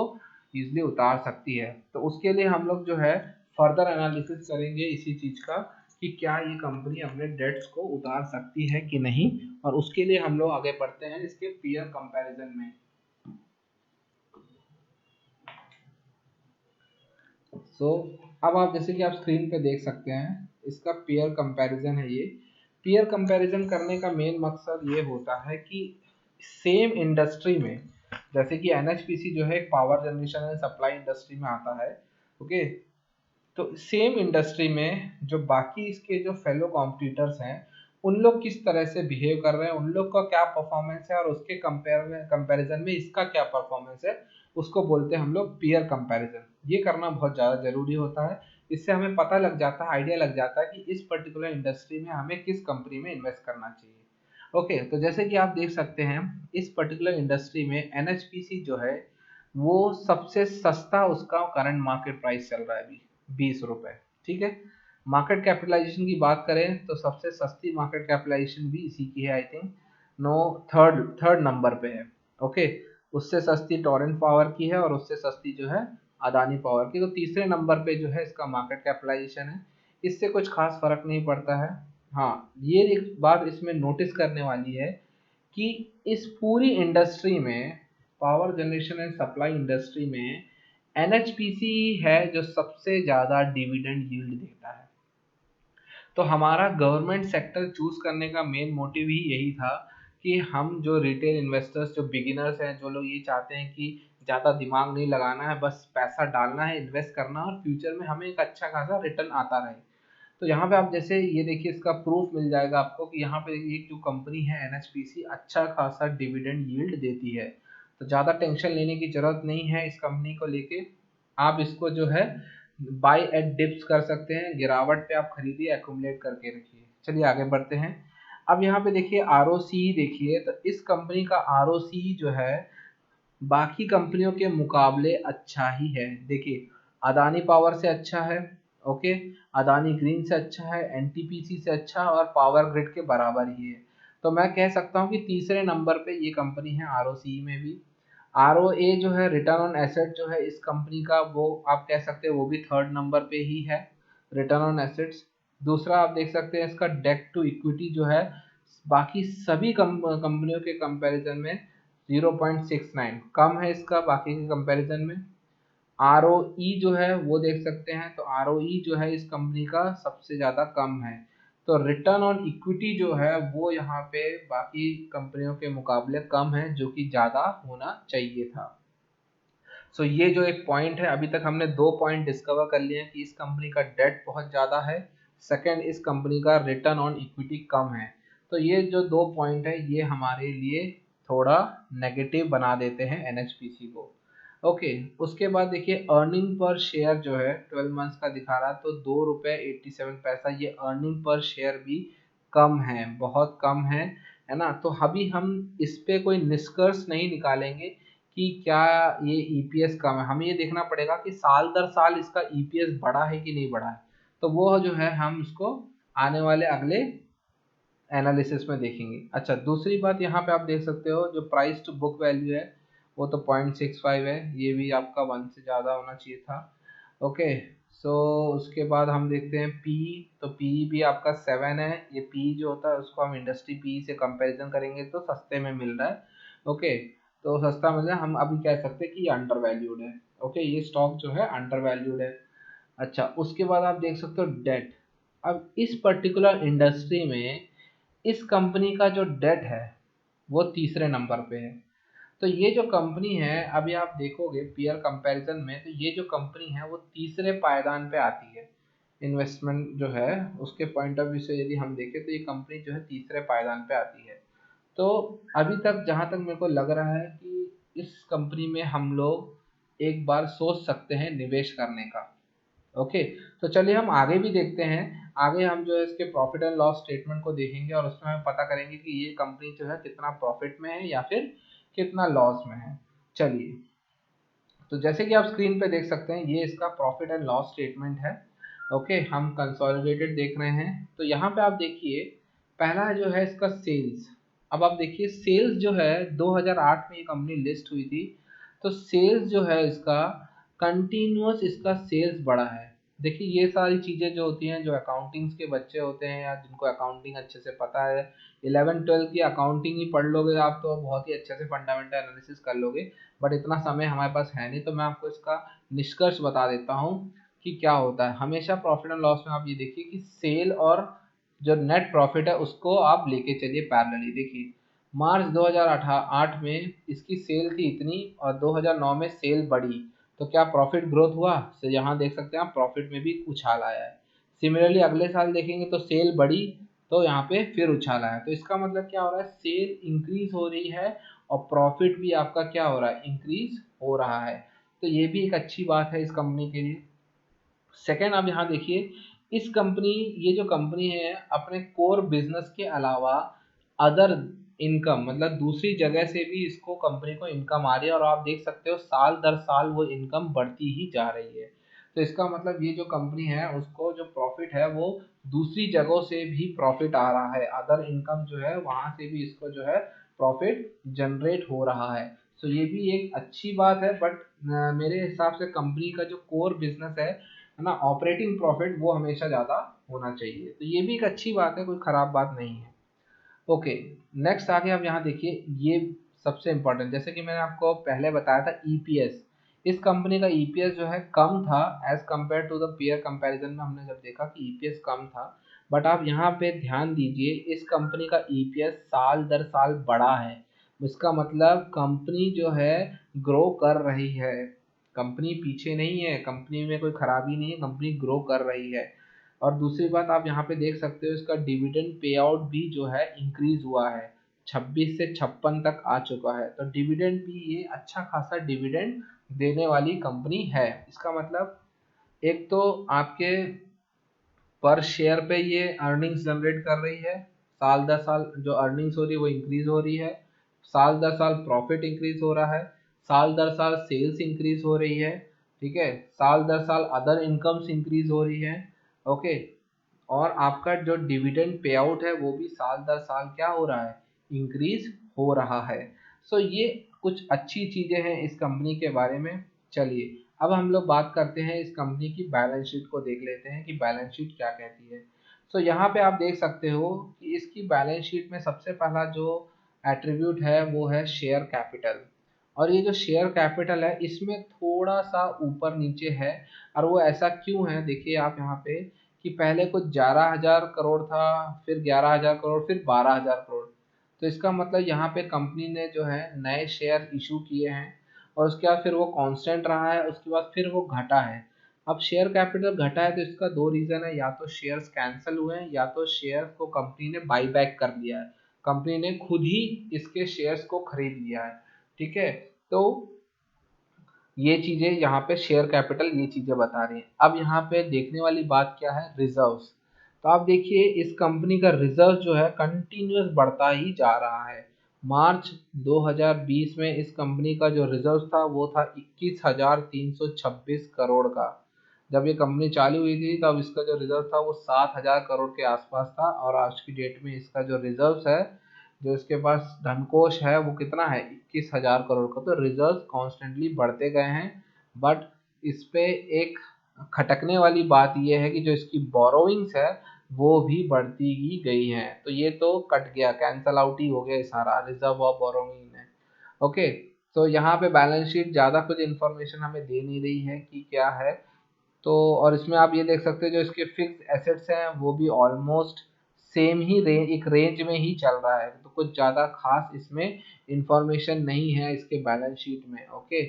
Speaker 1: ईजिली उतार सकती है। तो उसके लिए हम लोग जो है फर्दर एनालिसिस करेंगे इसी चीज़ का कि क्या ये कंपनी अपने डेट्स को उतार सकती है कि नहीं। और उसके लिए हम लोग आगे बढ़ते हैं इसके पीयर कंपैरिजन में। सो अब आप जैसे कि आप स्क्रीन पे देख सकते हैं इसका पीयर कंपैरिजन है ये। पीयर कंपैरिजन करने का मेन मकसद ये होता है कि सेम इंडस्ट्री में जैसे कि एनएचपीसी जो है एक power generation and supply industry में आता है, ओके, तो सेम इंडस्ट्री में जो बाकी इसके जो फेलो कॉम्पिटिटर्स हैं, उन लोग किस तरह से बिहेव कर रहे हैं, उन लोग का क्या परफॉर्मेंस है और उसके कंपैरिजन में इसका क्या परफॉर्मेंस है, उसको बोलते हैं हम लोग पीयर कंपैरिजन। ये करना बहुत ज़्यादा ज़रूरी होता है। इससे हमें पता लग जाता है, आइडिया लग जाता है कि इस पर्टिकुलर इंडस्ट्री में हमें किस कंपनी में इन्वेस्ट करना चाहिए। ओके, तो जैसे कि आप देख सकते हैं इस पर्टिकुलर इंडस्ट्री में एनएचपीसी जो है वो सबसे सस्ता उसका करंट मार्केट प्राइस चल रहा है अभी 20 रुपए। ठीक है, मार्केट कैपिटलाइजेशन की बात करें तो सबसे सस्ती मार्केट कैपिटलाइजेशन भी इसी की है, I think no, third third number पे है। ओके, उससे सस्ती टोरेंट पावर की है और उससे सस्ती जो है अदानी पावर की, तो तीसरे नंबर पे जो है इसका मार्केट कैपिटलाइजेशन है। इससे कुछ खास फर्क नहीं पड़ता है। हाँ, ये एक बात इसमें नोटिस करने वाली है कि इस पूरी इंडस्ट्री में, power generation and supply industry में, एनएचपीसी है जो सबसे ज़्यादा डिविडेंड यील्ड देता है। तो हमारा गवर्नमेंट सेक्टर चूज करने का मेन मोटिव ही यही था कि हम जो रिटेल इन्वेस्टर्स, जो बिगिनर्स हैं, जो लोग ये चाहते हैं कि ज़्यादा दिमाग नहीं लगाना है, बस पैसा डालना है, इन्वेस्ट करना और फ्यूचर में हमें एक अच्छा खासा रिटर्न आता रहे। तो यहाँ पे आप जैसे ये देखिए, इसका प्रूफ मिल जाएगा आपको कि यहाँ पे एक जो कंपनी है एनएचपीसी अच्छा खासा डिविडेंड यील्ड देती है। तो ज़्यादा टेंशन लेने की ज़रूरत नहीं है इस कंपनी को लेके। आप इसको जो है बाय एट डिप्स कर सकते हैं, गिरावट पे आप खरीदिए, एक्यूमुलेट करके रखिए। चलिए आगे बढ़ते हैं। अब यहाँ पे देखिए आरओसी देखिए, तो इस कंपनी का आरओसी जो है बाकी कंपनियों के मुकाबले अच्छा ही है। देखिए, अदानी पावर से अच्छा है, ओके, अदानी ग्रीन से अच्छा है, एनटीपीसी से अच्छा और पावर ग्रिड के बराबर ही है। तो मैं कह सकता हूँ कि तीसरे नंबर पे ये कंपनी है आरओसी में भी। आरओए जो है, रिटर्न ऑन एसेट जो है इस कंपनी का, वो आप कह सकते हैं वो भी थर्ड नंबर पे ही है, रिटर्न ऑन एसेट्स। दूसरा आप देख सकते हैं इसका डेट टू इक्विटी जो है बाकी सभी कंपनियों के कंपैरिजन में 0.69 कम है इसका बाकी के कंपैरिजन में। आर जो है वो देख सकते हैं, तो आर जो है इस कंपनी का सबसे ज़्यादा कम है। तो रिटर्न ऑन इक्विटी जो है वो यहाँ पे बाकी कंपनियों के मुकाबले कम है, जो कि ज़्यादा होना चाहिए था। सो ये जो एक पॉइंट है, अभी तक हमने दो पॉइंट डिस्कवर कर लिए हैं कि इस कंपनी का डेट बहुत ज़्यादा है, सेकंड इस कंपनी का रिटर्न ऑन इक्विटी कम है। तो ये जो दो पॉइंट है ये हमारे लिए थोड़ा नेगेटिव बना देते हैं एनएचपीसी को। ओके, उसके बाद देखिए अर्निंग पर शेयर जो है 12 मंथ्स का दिखा रहा, तो 2 रुपये 87 पैसा ये अर्निंग पर शेयर भी कम है, बहुत कम है ना। तो अभी हम इस पे कोई निष्कर्ष नहीं निकालेंगे कि क्या ये ईपीएस कम है, हमें ये देखना पड़ेगा कि साल दर साल इसका ईपीएस बढ़ा है कि नहीं बढ़ा है। तो वो जो है हम उसको आने वाले अगले एनालिसिस में देखेंगे। अच्छा, दूसरी बात यहाँ पे आप देख सकते हो जो प्राइस टू बुक वैल्यू है वो तो 0.65 है, ये भी आपका 1 से ज़्यादा होना चाहिए था। ओके, सो उसके बाद हम देखते हैं पी, तो पी भी आपका 7 है। ये पी जो होता है उसको हम इंडस्ट्री पी से कंपैरिजन करेंगे तो सस्ते में मिल रहा है। ओके, तो सस्ता मिल रहा है, हम अभी कह सकते हैं कि ये अंडर वैल्यूड है। ओके, ये स्टॉक जो है अंडर वैल्यूड है। अच्छा, उसके बाद आप देख सकते हो डेट। अब इस पर्टिकुलर इंडस्ट्री में इस कंपनी का जो डेट है वो तीसरे नंबर पे है। तो ये जो कंपनी है, अभी आप देखोगे पीयर कंपैरिजन में, तो ये जो कंपनी है वो तीसरे पायदान पे आती है। इन्वेस्टमेंट जो है उसके पॉइंट ऑफ व्यू से यदि हम देखें तो ये कंपनी जो है तीसरे पायदान पे आती है। तो अभी तक जहाँ तक मेरे को लग रहा है कि इस कंपनी में हम लोग एक बार सोच सकते हैं निवेश करने का। ओके, तो चलिए हम आगे भी देखते हैं। आगे हम जो है इसके प्रॉफिट एंड लॉस स्टेटमेंट को देखेंगे और उसमें हम पता करेंगे कि ये कंपनी जो है कितना प्रॉफिट में है या फिर कितना लॉस में है। चलिए, तो जैसे कि आप स्क्रीन पे देख सकते हैं ये इसका प्रॉफिट एंड लॉस स्टेटमेंट है। ओके, हम कंसोलिडेटेड देख रहे हैं, तो यहाँ पे आप देखिए पहला जो है इसका सेल्स। अब आप देखिए सेल्स जो है 2008 में ये कंपनी लिस्ट हुई थी, तो सेल्स जो है इसका कंटिन्यूअस इसका सेल्स बढ़ा है। देखिए ये सारी चीज़ें जो होती हैं, जो अकाउंटिंग्स के बच्चे होते हैं या जिनको अकाउंटिंग अच्छे से पता है, 11-12 की अकाउंटिंग ही पढ़ लोगे आप तो बहुत ही अच्छे से फंडामेंटल एनालिसिस कर लोगे। बट इतना समय हमारे पास है नहीं, तो मैं आपको इसका निष्कर्ष बता देता हूँ कि क्या होता है। हमेशा प्रॉफिट एंड लॉस में आप ये देखिए कि सेल और जो नेट प्रॉफिट है उसको आप लेके चलिए पैरेलली। देखिए मार्च 2008 में इसकी सेल थी इतनी और 2009 में सेल बढ़ी, तो क्या प्रॉफिट ग्रोथ हुआ? तो यहाँ देख सकते हैं आप प्रॉफिट में भी उछाल आया है। सिमिलरली अगले साल देखेंगे तो सेल बढ़ी, तो यहाँ पे फिर उछाल आया। तो इसका मतलब क्या हो रहा है, सेल इंक्रीज हो रही है और प्रॉफिट भी आपका क्या हो रहा है, इंक्रीज हो रहा है। तो ये भी एक अच्छी बात है इस कंपनी के लिए। सेकेंड, आप यहाँ देखिए, इस कंपनी, ये जो कंपनी है अपने कोर बिजनेस के अलावा अदर इनकम, मतलब दूसरी जगह से भी इसको कंपनी को इनकम आ रही है, और आप देख सकते हो साल दर साल वो इनकम बढ़ती ही जा रही है। तो इसका मतलब ये जो कंपनी है उसको जो प्रॉफिट है वो दूसरी जगहों से भी प्रॉफिट आ रहा है, अदर इनकम जो है वहां से भी इसको जो है प्रॉफिट जनरेट हो रहा है। तो ये भी एक अच्छी बात है, बट मेरे हिसाब से कंपनी का जो कोर बिजनेस है ना, ऑपरेटिंग प्रॉफिट, वो हमेशा ज़्यादा होना चाहिए। तो ये भी एक अच्छी बात है, कोई ख़राब बात नहीं है। ओके, नेक्स्ट आगे आप यहाँ देखिए, ये सबसे इम्पोर्टेंट, जैसे कि मैंने आपको पहले बताया था ईपीएस, इस कंपनी का ईपीएस जो है कम था as compare to the peer comparison में। हमने जब देखा कि ईपीएस कम था, बट आप यहाँ पे ध्यान दीजिए इस कंपनी का ईपीएस साल दर साल बढ़ा है। इसका मतलब कंपनी जो है ग्रो कर रही है, कंपनी पीछे नहीं है, कंपनी में कोई खराबी नहीं है, कंपनी ग्रो कर रही है। और दूसरी बात आप यहाँ पे देख सकते हो, इसका डिविडेंड पे आउट भी जो है इंक्रीज हुआ है, 26 से 56 तक आ चुका है। तो डिविडेंड भी ये अच्छा खासा डिविडेंड देने वाली कंपनी है। इसका मतलब एक तो आपके पर शेयर पे ये अर्निंग्स जनरेट कर रही है, साल दर साल जो अर्निंग्स हो रही है वो इंक्रीज हो रही है, साल दर साल प्रॉफिट इंक्रीज हो रहा है, साल दर साल सेल्स इंक्रीज हो रही है, ठीक है, साल दर साल अदर इनकम्स इंक्रीज हो रही है। ओके, और आपका जो डिविडेंड पे आउट है वो भी साल दर साल क्या हो रहा है, इंक्रीज हो रहा है। सो ये कुछ अच्छी चीजें हैं इस कंपनी के बारे में। चलिए अब हम लोग बात करते हैं इस कंपनी की बैलेंस शीट को, देख लेते हैं कि बैलेंस शीट क्या कहती है। सो यहाँ पे आप देख सकते हो कि इसकी बैलेंस शीट में सबसे पहला जो एट्रीब्यूट है वो है शेयर कैपिटल। और ये जो शेयर कैपिटल है इसमें थोड़ा सा ऊपर नीचे है, और वो ऐसा क्यों है, देखिए आप यहाँ पे कि पहले कुछ 11,000 करोड़ था, फिर 11,000 करोड़, फिर 12,000 करोड़। तो इसका मतलब यहाँ पे कंपनी ने जो है नए शेयर इशू किए हैं, और उसके बाद फिर वो कांस्टेंट रहा है, उसके बाद फिर वो घटा है। अब शेयर कैपिटल घटा है तो इसका दो रीज़न है, या तो शेयर्स कैंसिल हुए हैं या तो शेयर को कंपनी ने बाई बैक कर लिया है, कंपनी ने खुद ही इसके शेयर्स को खरीद लिया है। ठीक है, तो ये चीजें यहाँ पे शेयर कैपिटल ये चीजें बता रही हैं। अब यहाँ पे देखने वाली बात क्या है, रिजर्व्स। तो आप देखिए इस कंपनी का रिजर्व जो है कंटिन्यूअस बढ़ता ही जा रहा है। मार्च 2020 में इस कंपनी का जो रिजर्व था वो था 21,326 करोड़ का। जब ये कंपनी चालू हुई थी तब इसका जो रिजर्व था वो 7,000 करोड़ के आसपास था, और आज की डेट में इसका जो रिजर्व है, जो इसके पास धनकोष है, वो कितना है, 21,000 करोड़ का। तो रिजर्व कॉन्स्टेंटली बढ़ते गए हैं, बट इस पे एक खटकने वाली बात यह है कि जो इसकी बोरोइंग्स है वो भी बढ़ती ही गई हैं। तो ये तो कट गया, कैंसल आउट ही हो गया ये सारा रिजर्व और बोरोइंग है। ओके, तो यहाँ पे बैलेंस शीट ज़्यादा कुछ इन्फॉर्मेशन हमें दे नहीं रही है कि क्या है। तो और इसमें आप ये देख सकते हैं जो इसके फिक्स एसेट्स हैं वो भी ऑलमोस्ट सेम ही एक रेंज में ही चल रहा है, तो कुछ ज़्यादा खास इसमें इंफॉर्मेशन नहीं है इसके बैलेंस शीट में। ओके,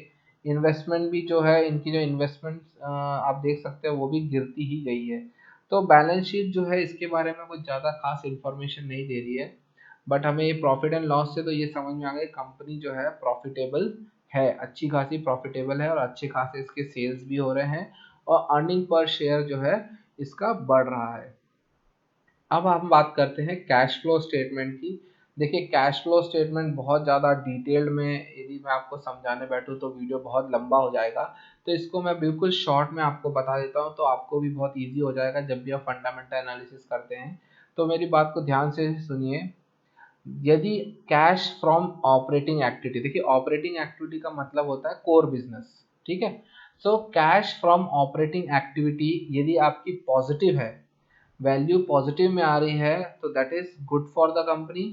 Speaker 1: इन्वेस्टमेंट भी जो है, इनकी जो इन्वेस्टमेंट आप देख सकते हैं वो भी गिरती ही गई है। तो बैलेंस शीट जो है इसके बारे में कुछ ज़्यादा खास इंफॉर्मेशन नहीं दे रही है, बट हमें ये प्रॉफिट एंड लॉस से तो ये समझ में आ गया कंपनी जो है प्रॉफिटेबल है, अच्छी खासी प्रॉफिटेबल है, और अच्छे खासे इसके सेल्स भी हो रहे हैं, और अर्निंग पर शेयर जो है इसका बढ़ रहा है। अब हम बात करते हैं कैश फ्लो स्टेटमेंट की। देखिए कैश फ्लो स्टेटमेंट बहुत ज़्यादा डिटेल्ड में यदि मैं आपको समझाने बैठूँ तो वीडियो बहुत लंबा हो जाएगा, तो इसको मैं बिल्कुल शॉर्ट में आपको बता देता हूँ, तो आपको भी बहुत ईजी हो जाएगा जब भी आप फंडामेंटल एनालिसिस करते हैं। तो मेरी बात को ध्यान से सुनिए। यदि कैश फ्रॉम ऑपरेटिंग एक्टिविटी, देखिए ऑपरेटिंग एक्टिविटी का मतलब होता है कोर बिजनेस, ठीक है। So cash from operating activity यदि आपकी पॉजिटिव है, वैल्यू पॉजिटिव में आ रही है, तो that is good for the company,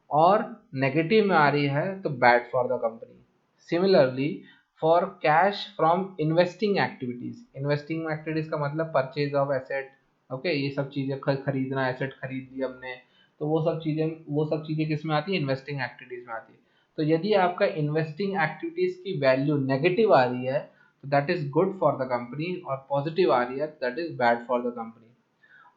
Speaker 1: और नेगेटिव में आ रही है तो bad for the company. Similarly for cash from investing activities, investing activities का मतलब परचेज ऑफ एसेट, ओके, ये सब चीजें खरीदना, एसेट खरीद ली हमने, तो वो सब चीजें किस में आती है, इन्वेस्टिंग एक्टिविटीज में आती है। तो यदि आपका इन्वेस्टिंग एक्टिविटीज की वैल्यू नेगेटिव आ रही है तो that is good for the company, और पॉजिटिव आ रही है that is bad for the company.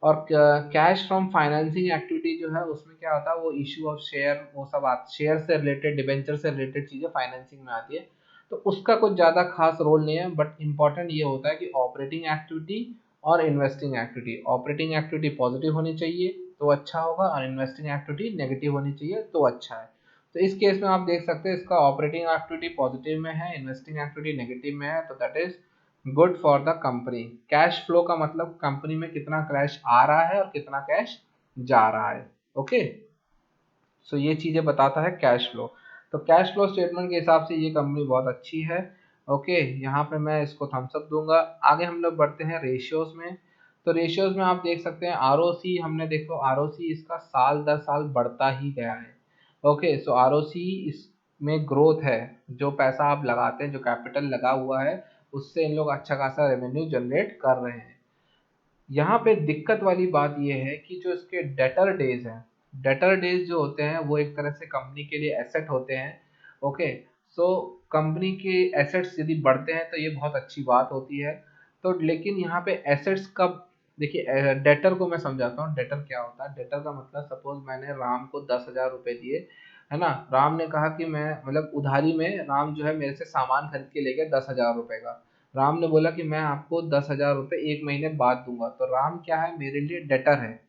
Speaker 1: और कैश फ्रॉम फाइनेंसिंग एक्टिविटी जो है उसमें क्या होता है, वो इशू ऑफ शेयर, वो सब शेयर से रिलेटेड, डिबेंचर से रिलेटेड चीजें फाइनेंसिंग में आती है, तो उसका कुछ ज्यादा खास रोल नहीं है। बट इंपॉर्टेंट ये होता है कि ऑपरेटिंग एक्टिविटी और investing activity, operating activity positive होनी चाहिए तो अच्छा होगा, और इन्वेस्टिंग एक्टिविटी नेगेटिव होनी चाहिए तो अच्छा है। तो इस केस में आप देख सकते हैं इसका ऑपरेटिंग एक्टिविटी पॉजिटिव में है, इन्वेस्टिंग एक्टिविटी नेगेटिव में है, तो that is good for the company. Cash flow का मतलब कंपनी में कितना कैश आ रहा है और कितना कैश जा रहा है। ओके, सो ये चीजें बताता है कैश फ्लो। तो कैश फ्लो स्टेटमेंट के हिसाब से ये कंपनी बहुत अच्छी है। ओके, यहाँ पे मैं इसको थम्स अप दूंगा। आगे हम लोग बढ़ते हैं रेशियोज में। तो रेशियोज में आप देख सकते हैं आरओसी, हमने देखो आरओसी इसका साल दर साल बढ़ता ही गया है। ओके, सो आरओसी इसमें ग्रोथ है, जो पैसा आप लगाते हैं, जो कैपिटल लगा हुआ है, उससे इन लोग अच्छा खासा रेवेन्यू जनरेट कर रहे हैं। यहाँ पे दिक्कत वाली बात ये है कि जो इसके डेटर डेज हैं, डेटर डेज जो होते हैं वो एक तरह से कंपनी के लिए एसेट होते हैं। ओके, सो कंपनी के एसेट्स यदि बढ़ते हैं तो ये बहुत अच्छी बात होती है। तो लेकिन यहाँ पे एसेट्स कब, देखिए डेटर को मैं समझाता हूँ, डेटर क्या होता है। डेटर का मतलब सपोज मैंने राम को 10,000 रुपए दिए, है ना, राम ने कहा कि मैं, मतलब उधारी में राम जो है मेरे से सामान खरीद के ले गया 10,000 रुपए का। राम ने बोला कि मैं आपको 10,000 रुपये 1 महीने बाद दूंगा, तो राम क्या है, मेरे लिए डेटर है,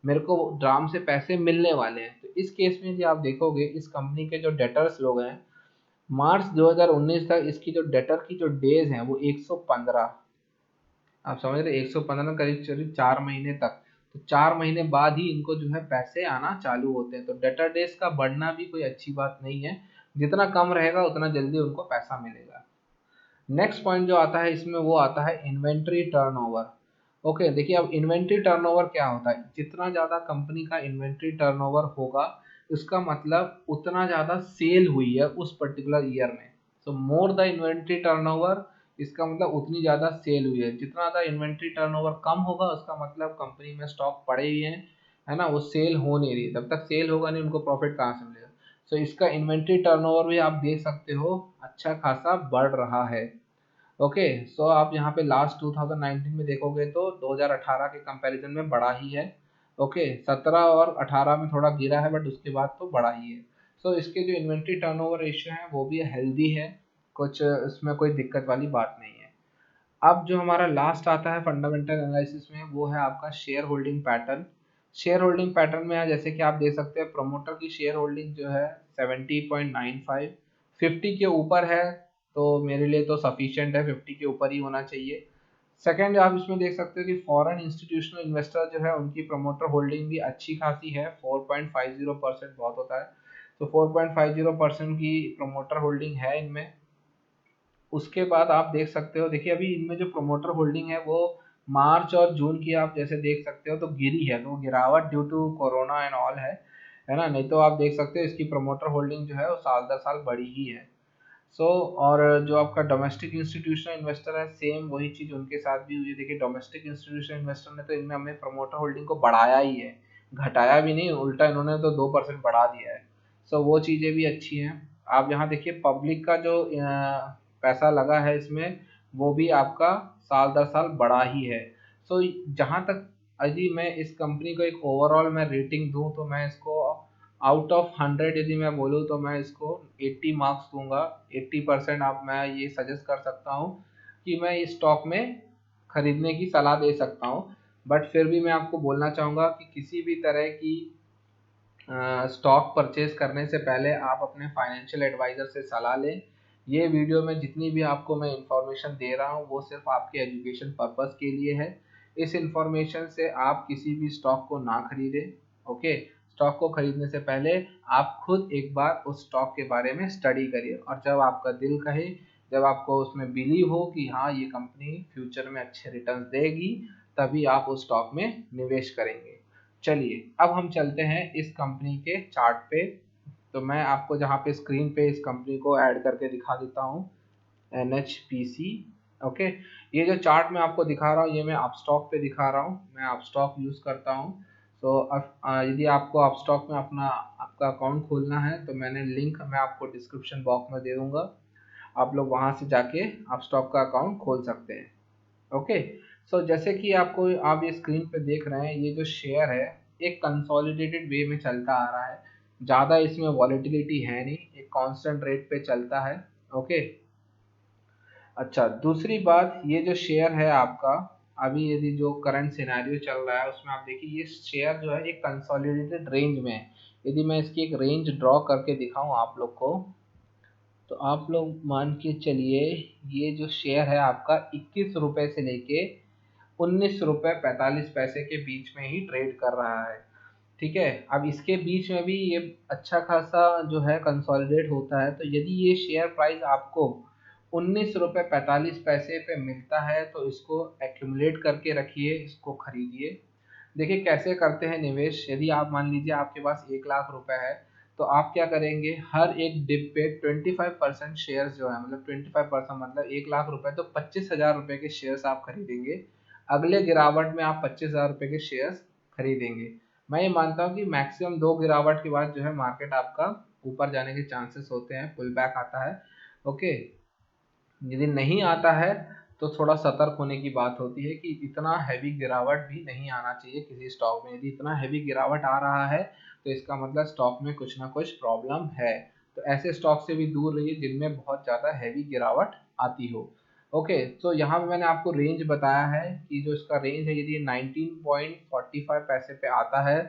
Speaker 1: मेरे को राम से पैसे मिलने वाले हैं। तो इस केस में यदि आप देखोगे इस कंपनी के जो डेटर्स लोग हैं, मार्च 2019 तक इसकी जो डेटर की जो डेज हैं वो 115, आप समझ रहे, 115 करीब करीब 4 महीने तक। तो 4 महीने बाद ही इनको जो है पैसे आना चालू होते हैं। तो डेटर डेज का बढ़ना भी कोई अच्छी बात नहीं है, जितना कम रहेगा उतना जल्दी उनको पैसा मिलेगा। नेक्स्ट पॉइंट जो आता है इसमें वो आता है इन्वेंट्री टर्नओवर। ओके, देखिए अब इन्वेंट्री टर्नओवर क्या होता है, जितना ज़्यादा कंपनी का इन्वेंट्री टर्नओवर होगा उसका मतलब उतना ज़्यादा सेल हुई है उस पर्टिकुलर ईयर में। सो मोर द इन्वेंट्री टर्नओवर, इसका मतलब उतनी ज़्यादा सेल हुई है। जितना ज़्यादा इन्वेंट्री टर्नओवर कम होगा उसका मतलब कंपनी में स्टॉक पड़े ही हैं, है ना, वो सेल हो नहीं रही। जब तक सेल होगा नहीं उनको प्रॉफिट कहाँ से मिलेगा। सो इसका इन्वेंट्री टर्नओवर भी आप देख सकते हो अच्छा खासा बढ़ रहा है। ओके, सो आप यहाँ पे लास्ट 2019 में देखोगे तो 2018 के कंपैरिजन में बढ़ा ही है। ओके, 17 और 18 में थोड़ा गिरा है बट उसके बाद तो बढ़ा ही है। सो इसके जो इन्वेंट्री टर्नओवर रेशियो है वो भी हेल्दी है, कुछ इसमें कोई दिक्कत वाली बात नहीं है। अब जो हमारा लास्ट आता है फंडामेंटल एनालिसिस में वो है आपका share holding pattern. Share holding pattern में जैसे कि आप देख सकते हैं प्रमोटर की शेयर होल्डिंग जो है 70.95, 50 के ऊपर है तो मेरे लिए तो सफिशिएंट है, 50 के ऊपर ही होना चाहिए। सेकंड, आप इसमें देख सकते हो कि फॉरेन इंस्टीट्यूशनल इन्वेस्टर जो है उनकी प्रमोटर होल्डिंग भी अच्छी खासी है, 4.50% बहुत होता है, तो 4.50% की प्रमोटर होल्डिंग है इनमें। उसके बाद आप देख सकते हो, देखिए अभी इनमें जो प्रोमोटर होल्डिंग है वो मार्च और जून की आप जैसे देख सकते हो तो गिरी है, तो गिरावट due to corona and all है ना, नहीं तो आप देख सकते हो इसकी प्रोमोटर होल्डिंग जो है वो साल दर साल बढ़ी ही है। सो और जो आपका डोमेस्टिक इंस्टीट्यूशनल इन्वेस्टर है सेम वही चीज़ उनके साथ भी हुई है। देखिए डोमेस्टिक इंस्टीट्यूशनल इन्वेस्टर ने तो इनमें हमें प्रमोटर होल्डिंग को बढ़ाया ही है, घटाया भी नहीं, उल्टा इन्होंने तो 2% बढ़ा दिया है। सो वो चीज़ें भी अच्छी हैं। आप यहाँ देखिए पब्लिक का जो पैसा लगा है इसमें वो भी आपका साल दर साल बढ़ा ही है। सो जहाँ तक यदि मैं इस कंपनी को एक ओवरऑल मैं रेटिंग दूँ तो मैं इसको आउट ऑफ 100 यदि मैं बोलूँ तो मैं इसको 80 मार्क्स दूंगा। 80% आप, मैं ये सजेस्ट कर सकता हूँ कि मैं इस स्टॉक में खरीदने की सलाह दे सकता हूँ। बट फिर भी मैं आपको बोलना चाहूँगा कि किसी भी तरह की स्टॉक परचेज करने से पहले आप अपने फाइनेंशियल एडवाइज़र से सलाह लें। ये वीडियो में जितनी भी आपको मैं इंफॉर्मेशन दे रहा हूँ वो सिर्फ आपके एजुकेशन पर्पस के लिए है। इस इंफॉर्मेशन से आप किसी भी स्टॉक को ना खरीदें। ओके, स्टॉक को खरीदने से पहले आप खुद एक बार उस स्टॉक के बारे में स्टडी करिए, और जब आपका दिल कहे, जब आपको उसमें बिलीव हो कि हाँ ये कंपनी फ्यूचर में अच्छे रिटर्न देगी, तभी आप उस स्टॉक में निवेश करेंगे। चलिए अब हम चलते हैं इस कंपनी के चार्ट पे। तो मैं आपको जहाँ पे स्क्रीन पे इस कंपनी को ऐड करके दिखा देता हूँ, NHPC। ओके, ये जो चार्ट मैं आपको दिखा रहा हूँ ये मैं अपस्टॉक पे दिखा रहा हूँ, मैं अपस्टॉक यूज़ करता हूँ। तो यदि आपको अपस्टॉक में आपका अकाउंट खोलना है तो मैंने लिंक मैं आपको डिस्क्रिप्शन बॉक्स में दे दूँगा। आप लोग वहाँ से जाके आप स्टॉक का अकाउंट खोल सकते हैं। ओके, सो जैसे कि आप ये स्क्रीन पे देख रहे हैं, ये जो शेयर है एक कंसोलिडेटेड वे में चलता आ रहा है, ज़्यादा इसमें वॉलेटिलिटी है नहीं, एक कांस्टेंट रेट पे चलता है। ओके, अच्छा दूसरी बात, ये जो शेयर है आपका, अभी यदि जो करंट सिनेरियो चल रहा है उसमें आप देखिए ये शेयर जो है एक कंसोलिडेटेड रेंज में है। यदि मैं इसकी एक रेंज ड्रॉ करके दिखाऊं आप लोग को, तो आप लोग मान के चलिए ये जो शेयर है आपका 21 रुपए से लेके 19 रुपए 45 पैसे के बीच में ही ट्रेड कर रहा है। ठीक है, अब इसके बीच में भी ये अच्छा खासा जो है कंसोलिडेट होता है, तो यदि ये शेयर प्राइस आपको 19 रुपए 45 पैसे पे मिलता है तो इसको एक्यूमुलेट करके रखिए, इसको खरीदिए। देखिए कैसे करते हैं निवेश, यदि आप मान लीजिए आपके पास 1 लाख रुपए है, तो आप क्या करेंगे, हर एक डिप पे 25% शेयर्स जो है, मतलब 25% मतलब 1 लाख रुपए तो 25,000 रुपए के शेयर्स आप खरीदेंगे। अगले गिरावट में आप 25,000 रुपए के शेयर्स खरीदेंगे। मैं ये मानता हूँ कि मैक्सिमम 2 गिरावट के बाद जो है मार्केट आपका ऊपर जाने के चांसेस होते हैं, पुल बैक आता है। ओके, यदि नहीं आता है तो थोड़ा सतर्क होने की बात होती है कि इतना हैवी गिरावट भी नहीं आना चाहिए किसी स्टॉक में। यदि इतना हैवी गिरावट आ रहा है तो इसका मतलब स्टॉक में कुछ ना कुछ प्रॉब्लम है। तो ऐसे स्टॉक से भी दूर रहिए जिनमें बहुत ज़्यादा हैवी गिरावट आती हो। ओके, तो यहाँ पे मैंने आपको रेंज बताया है कि जो इसका रेंज है, यदि 19.45 पैसे पे आता है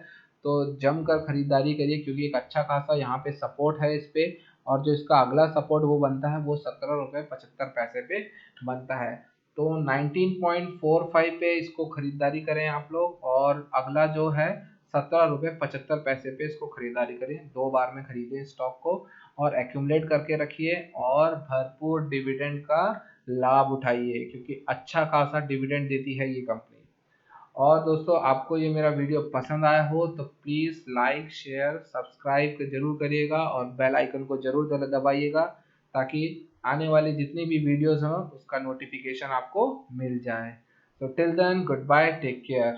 Speaker 1: तो जमकर खरीदारी करिए, क्योंकि एक अच्छा खासा यहाँ पे सपोर्ट है इस पे। और जो इसका अगला सपोर्ट वो बनता है वो 17 रुपए 75 पैसे पे बनता है। तो 19.45 पे इसको खरीदारी करें आप लोग, और अगला जो है 17 रुपए 75 पैसे पे इसको खरीदारी करें। 2 बार में खरीदें स्टॉक को और एक्यूमुलेट करके रखिए और भरपूर डिविडेंड का लाभ उठाइए, क्योंकि अच्छा खासा डिविडेंड देती है ये कंपनी। और दोस्तों आपको ये मेरा वीडियो पसंद आया हो तो प्लीज़ लाइक शेयर सब्सक्राइब जरूर करिएगा और बेल आइकन को जरूर दबाइएगा, ताकि आने वाली जितनी भी वीडियोस हों उसका नोटिफिकेशन आपको मिल जाए। तो till then good bye, take care.